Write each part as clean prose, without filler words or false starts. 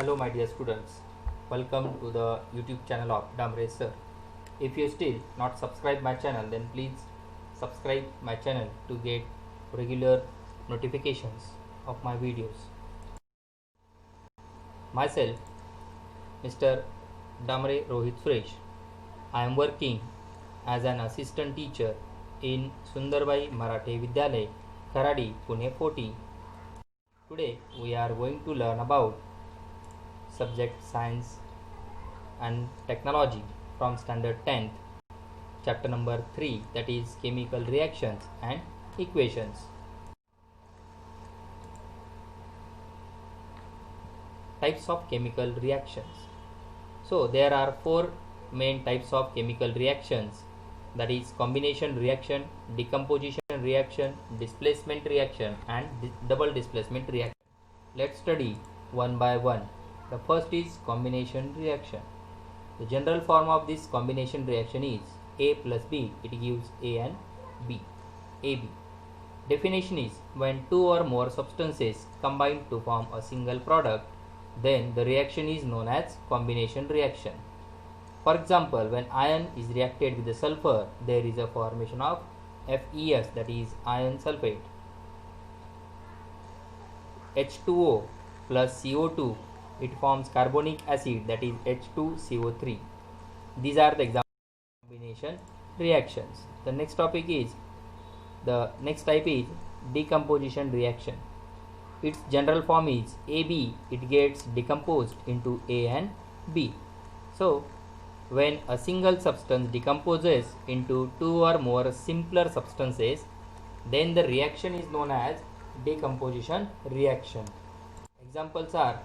Hello my dear students, welcome to the YouTube channel of Damre sir. If you still not subscribe my channel, then please subscribe my channel to get regular notifications of my videos. Myself, Mr. Damre Rohit Suresh. I am working as an assistant teacher in Sundarbai Marathi Vidyalay, Kharadi, Pune 40. Today we are going to learn about subject Science and Technology from Standard 10th, chapter number 3, that is Chemical Reactions and Equations. Types of chemical reactions. So there are four main types of chemical reactions, that is combination reaction, decomposition reaction, displacement reaction and double displacement reaction. Let's study one by one. The first is combination reaction. The general form of this combination reaction is A plus B. It gives A and B. AB. Definition is when two or more substances combine to form a single product, then the reaction is known as combination reaction. For example, when iron is reacted with the sulfur, there is a formation of FeS, that is iron sulfate. H2O plus CO2, it forms carbonic acid, that is H2CO3. These are the examples of combination reactions. The next type is decomposition reaction. Its general form is AB. It gets decomposed into A and B. So when a single substance decomposes into two or more simpler substances, then the reaction is known as decomposition reaction. Examples are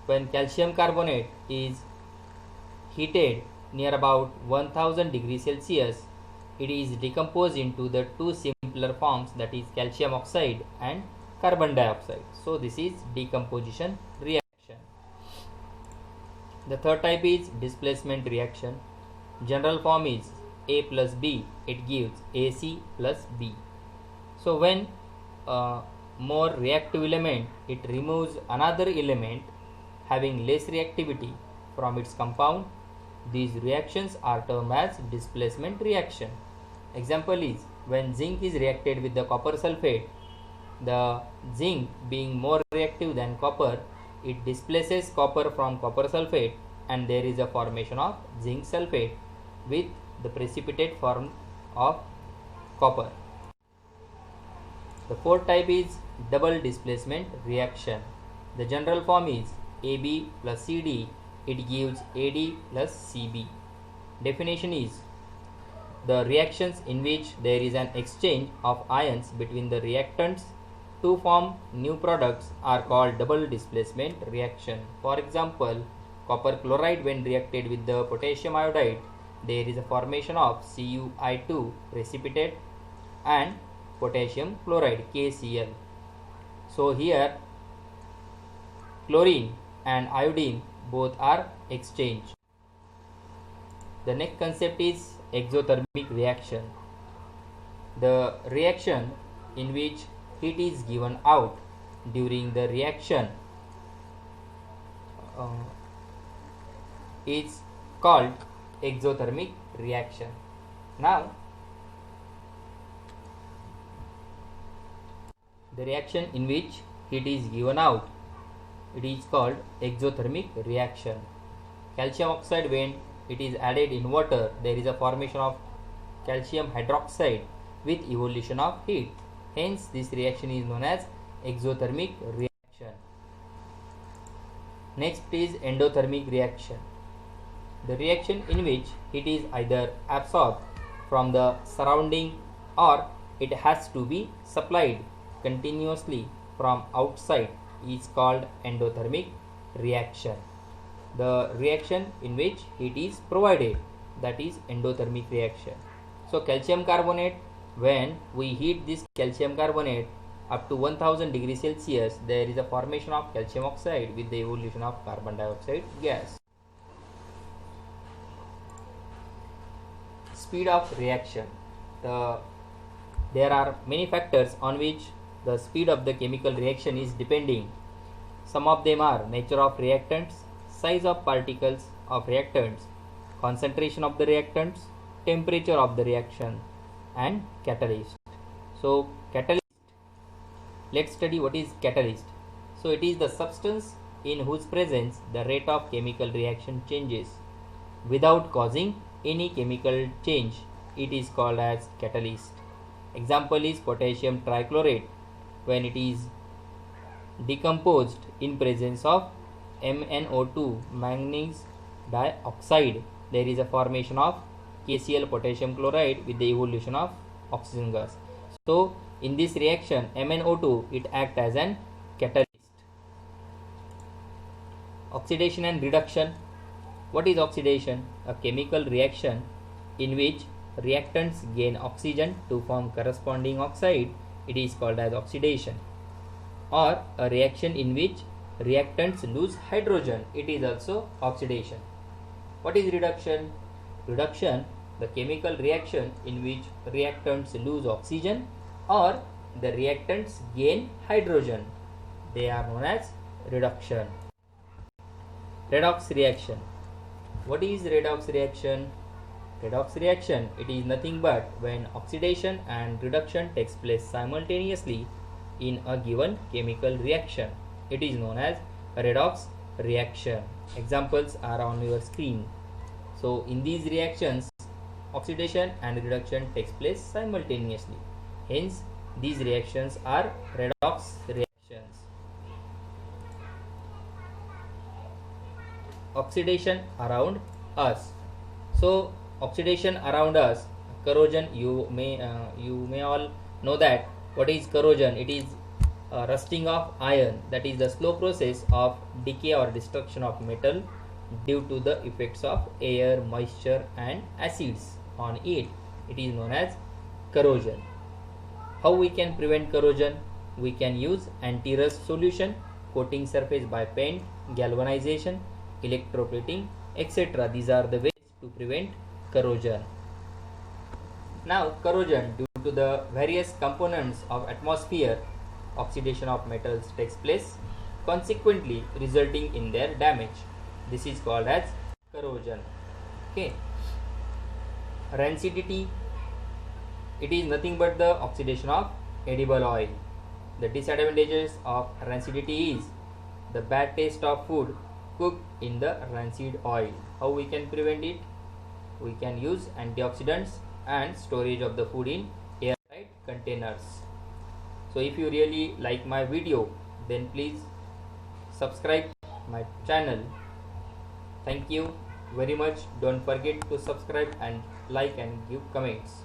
when calcium carbonate is heated near about 1000 degrees Celsius, it is decomposed into the two simpler forms, that is calcium oxide and carbon dioxide. So this is decomposition reaction. The third type is displacement reaction. General form is A plus B. It gives AC plus B. So when more reactive element, it removes another element having less reactivity from its compound, these reactions are termed as displacement reaction. Example is when zinc is reacted with the copper sulfate, the zinc being more reactive than copper, it displaces copper from copper sulfate and there is a formation of zinc sulfate with the precipitate form of copper. The fourth type is double displacement reaction. The general form is AB plus CD. It gives AD plus CB. Definition is the reactions in which there is an exchange of ions between the reactants to form new products are called double displacement reaction. For example, copper chloride when reacted with the potassium iodide, there is a formation of CuI2 precipitate and potassium chloride KCl. So here chlorine and iodine both are exchanged. The next concept is exothermic reaction. The reaction in which heat is given out during the reaction is called exothermic reaction. Now the reaction in which heat is given out, it is called exothermic reaction. Calcium oxide, when it is added in water, there is a formation of calcium hydroxide with evolution of heat. Hence this reaction is known as exothermic reaction. Next is endothermic reaction. The reaction in which heat is either absorbed from the surrounding or it has to be supplied continuously from outside is called endothermic reaction. The reaction in which heat is provided, that is endothermic reaction. So calcium carbonate, when we heat this calcium carbonate up to 1000 degrees Celsius, there is a formation of calcium oxide with the evolution of carbon dioxide gas. Speed of reaction. There are many factors on which the speed of the chemical reaction is depending. Some of them are nature of reactants, size of particles of reactants, concentration of the reactants, temperature of the reaction, and catalyst. So catalyst, let's study what is catalyst. So it is the substance in whose presence the rate of chemical reaction changes without causing any chemical change. It is called as catalyst. Example is potassium trichlorate. When it is decomposed in presence of MnO2, manganese dioxide, there is a formation of KCl, potassium chloride, with the evolution of oxygen gas. So in this reaction, MnO2, it acts as an catalyst. Oxidation and reduction. What is oxidation? A chemical reaction in which reactants gain oxygen to form corresponding oxide. It is called as oxidation. Or a reaction in which reactants lose hydrogen. It is also oxidation. What is reduction? Reduction, the chemical reaction in which reactants lose oxygen or the reactants gain hydrogen. They are known as reduction. Redox reaction. What is redox reaction? Redox reaction, it is nothing but when oxidation and reduction takes place simultaneously in a given chemical reaction. It is known as redox reaction. Examples are on your screen. So in these reactions, oxidation and reduction takes place simultaneously. Hence, these reactions are redox reactions. Oxidation around us. So oxidation around us, corrosion, you may all know that. What is corrosion? It is rusting of iron, that is the slow process of decay or destruction of metal due to the effects of air, moisture and acids on it. It is known as corrosion. How we can prevent corrosion? We can use anti-rust solution, coating surface by paint, galvanization, electroplating, etc. These are the ways to prevent corrosion. Now corrosion, due to the various components of atmosphere, oxidation of metals takes place, consequently resulting in their damage. This is called as corrosion. Okay. Rancidity, it is nothing but the oxidation of edible oil. The disadvantages of rancidity is the bad taste of food cooked in the rancid oil. How we can prevent it? We can use antioxidants and storage of the food in airtight containers. So if you really like my video, then please subscribe my channel. Thank you very much. Don't forget to subscribe and like and give comments.